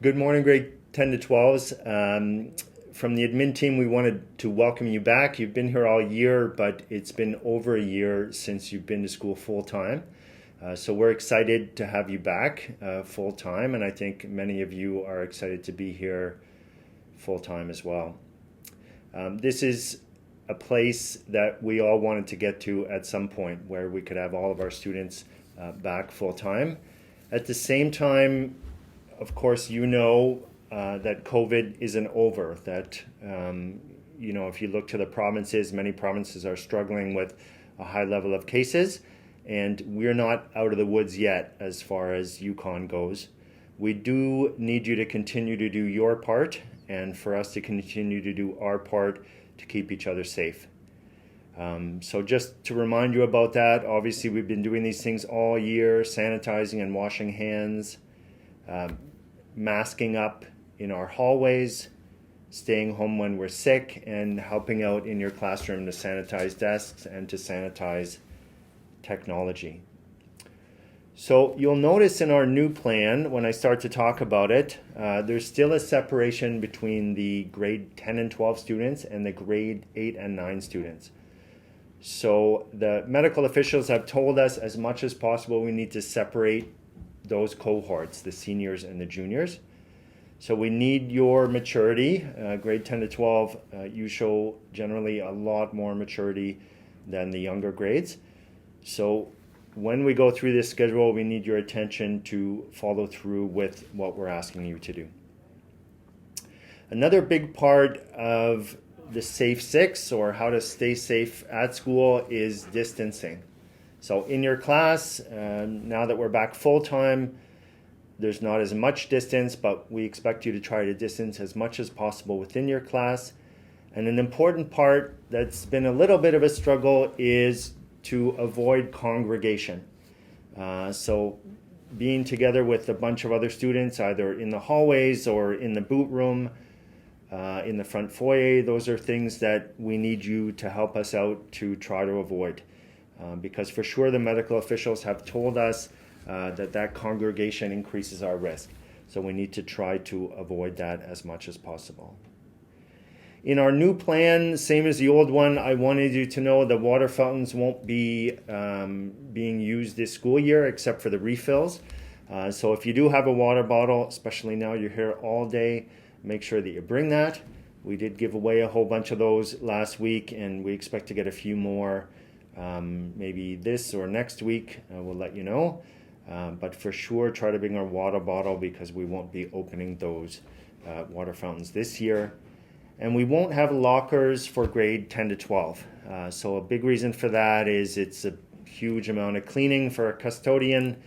Good morning, grade 10 to 12s. From the admin team, we wanted to welcome you back. You've been here all year, but it's been over a year since you've been to school full time. So we're excited to have you back full time, and I think many of you are excited to be here full time as well. This is a place that we all wanted to get to at some point where we could have all of our students back full time. At the same time, of course, that COVID isn't over, that, if you look to the provinces, many provinces are struggling with a high level of cases, and we're not out of the woods yet as far as Yukon goes. We do need you to continue to do your part, and for us to continue to do our part to keep each other safe. So just to remind you about that, obviously we've been doing these things all year, sanitizing and washing hands, masking up in our hallways, staying home when we're sick, and helping out in your classroom to sanitize desks and to sanitize technology. So you'll notice in our new plan, when I start to talk about it, there's still a separation between the grade 10 and 12 students and the grade 8 and 9 students. So the medical officials have told us as much as possible we need to separate those cohorts, the seniors and the juniors. So we need your maturity. Grade 10 to 12, you show generally a lot more maturity than the younger grades. So when we go through this schedule, we need your attention to follow through with what we're asking you to do. Another big part of the Safe 6, or how to stay safe at school, is distancing. So in your class, now that we're back full time, there's not as much distance, but we expect you to try to distance as much as possible within your class. And an important part that's been a little bit of a struggle is to avoid congregation. So being together with a bunch of other students, either in the hallways or in the boot room, in the front foyer, those are things that we need you to help us out to try to avoid. Because for sure the medical officials have told us that congregation increases our risk. So we need to try to avoid that as much as possible. In our new plan, same as the old one, I wanted you to know the water fountains won't be being used this school year except for the refills. So if you do have a water bottle, especially now you're here all day, make sure that you bring that. We did give away a whole bunch of those last week, and we expect to get a few more maybe this or next week. We'll let you know. But for sure, try to bring our water bottle because we won't be opening those water fountains this year. And we won't have lockers for grade 10 to 12. So a big reason for that is it's a huge amount of cleaning for a custodian.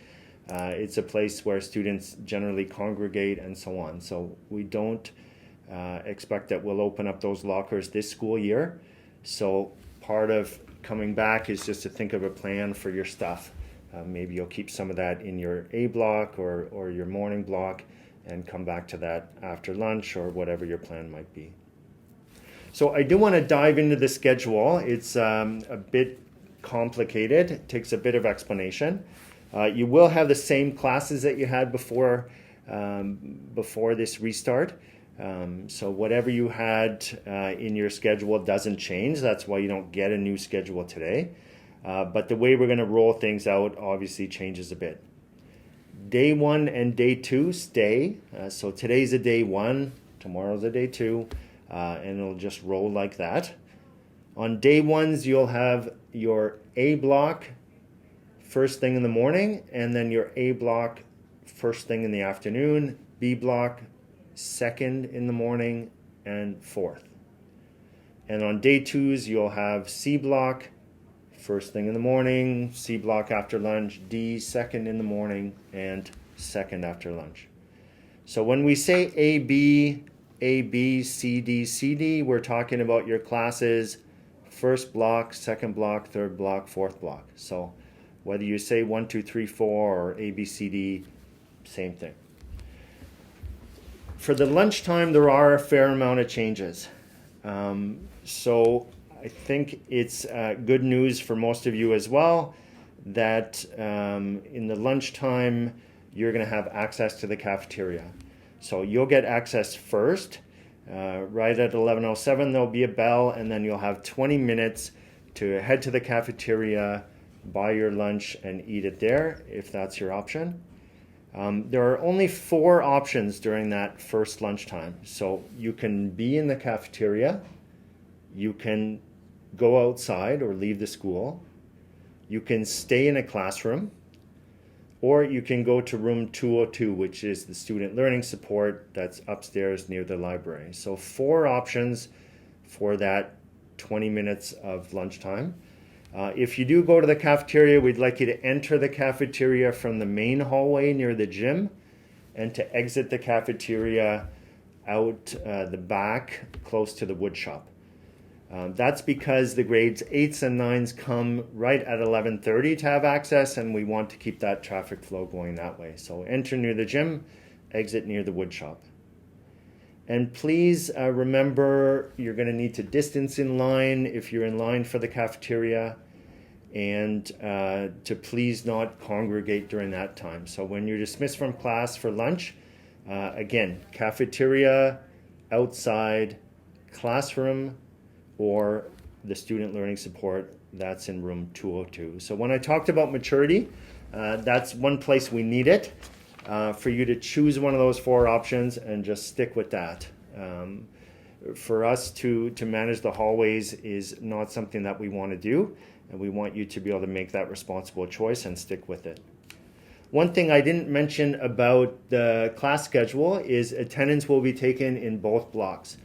It's a place where students generally congregate and so on. So we don't expect that we'll open up those lockers this school year. So part of coming back is just to think of a plan for your stuff. Maybe you'll keep some of that in your A block or your morning block and come back to that after lunch or whatever your plan might be. So I do want to dive into the schedule. It's a bit complicated. It takes a bit of explanation. You will have the same classes that you had before this restart. So whatever you had in your schedule doesn't change. That's why you don't get a new schedule today. But the way we're going to roll things out obviously changes a bit. Day 1 and day 2 stay. So today's a day 1, tomorrow's a day 2, and it'll just roll like that. On day 1s, you'll have your A block first thing in the morning, and then your A block first thing in the afternoon, B block second in the morning, and fourth. And on day 2s, you'll have C block first thing in the morning, C block after lunch, D second in the morning, and second after lunch. So when we say A, B, C, D, C, D, we're talking about your classes, first block, second block, third block, fourth block. So whether you say 1, 2, 3, 4 or A, B, C, D, same thing. For the lunchtime, there are a fair amount of changes. So I think it's good news for most of you as well that in the lunchtime, you're going to have access to the cafeteria. So you'll get access first. Right at 11:07 there'll be a bell, and then you'll have 20 minutes to head to the cafeteria, buy your lunch, and eat it there if that's your option. There are only 4 options during that first lunchtime. So you can be in the cafeteria, you can go outside or leave the school, you can stay in a classroom, or you can go to room 202, which is the student learning support that's upstairs near the library. So 4 options for that 20 minutes of lunchtime. If you do go to the cafeteria, we'd like you to enter the cafeteria from the main hallway near the gym and to exit the cafeteria out the back close to the wood shop. That's because the grades 8s and 9s come right at 11:30 to have access, and we want to keep that traffic flow going that way. So enter near the gym, exit near the wood shop. And please remember, you're going to need to distance in line if you're in line for the cafeteria, and to please not congregate during that time. So when you're dismissed from class for lunch, again, cafeteria, outside, classroom, or the student learning support, that's in room 202. So when I talked about maturity, that's one place we need it, for you to choose one of those 4 options and just stick with that. For us to manage the hallways is not something that we want to do, and we want you to be able to make that responsible choice and stick with it. One thing I didn't mention about the class schedule is attendance will be taken in both blocks.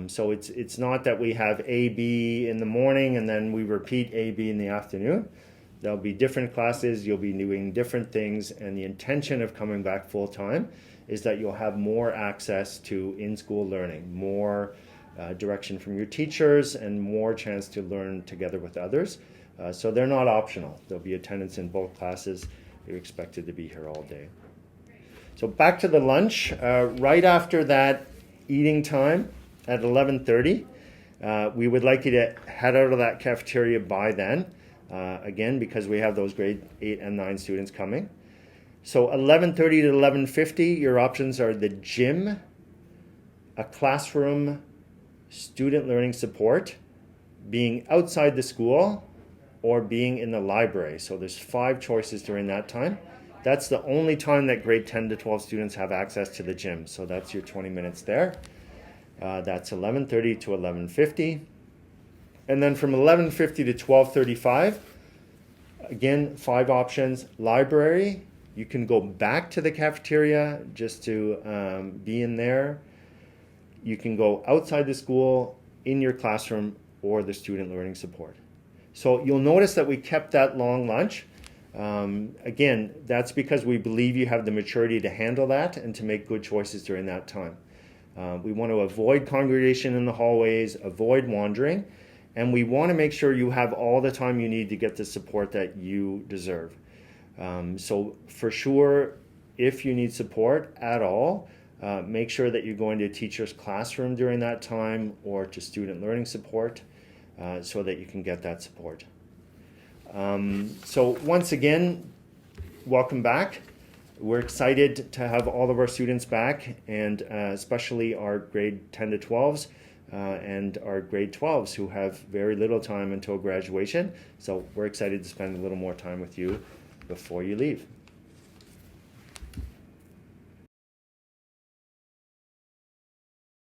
So it's not that we have A, B in the morning and then we repeat A, B in the afternoon. There'll be different classes, you'll be doing different things, and the intention of coming back full time is that you'll have more access to in-school learning, more direction from your teachers, and more chance to learn together with others. So they're not optional. There'll be attendance in both classes. You're expected to be here all day. So back to the lunch. Right after that eating time at 11:30, we would like you to head out of that cafeteria by then, again, because we have those grade 8 and 9 students coming. So 11:30 to 11:50, your options are the gym, a classroom, student learning support, being outside the school, or being in the library. So there's 5 choices during that time. That's the only time that grade 10 to 12 students have access to the gym. So that's your 20 minutes there. That's 11:30 to 11:50. And then from 11:50 to 12:35, again, 5 options. Library, you can go back to the cafeteria just to be in there. You can go outside the school, in your classroom, or the student learning support. So you'll notice that we kept that long lunch. Again, that's because we believe you have the maturity to handle that and to make good choices during that time. We want to avoid congregation in the hallways, avoid wandering, and we want to make sure you have all the time you need to get the support that you deserve. So for sure, if you need support at all, make sure that you're going to a teacher's classroom during that time or to student learning support so that you can get that support. So once again, welcome back. We're excited to have all of our students back, and especially our grade 10 to 12s and our grade 12s who have very little time until graduation. So we're excited to spend a little more time with you before you leave.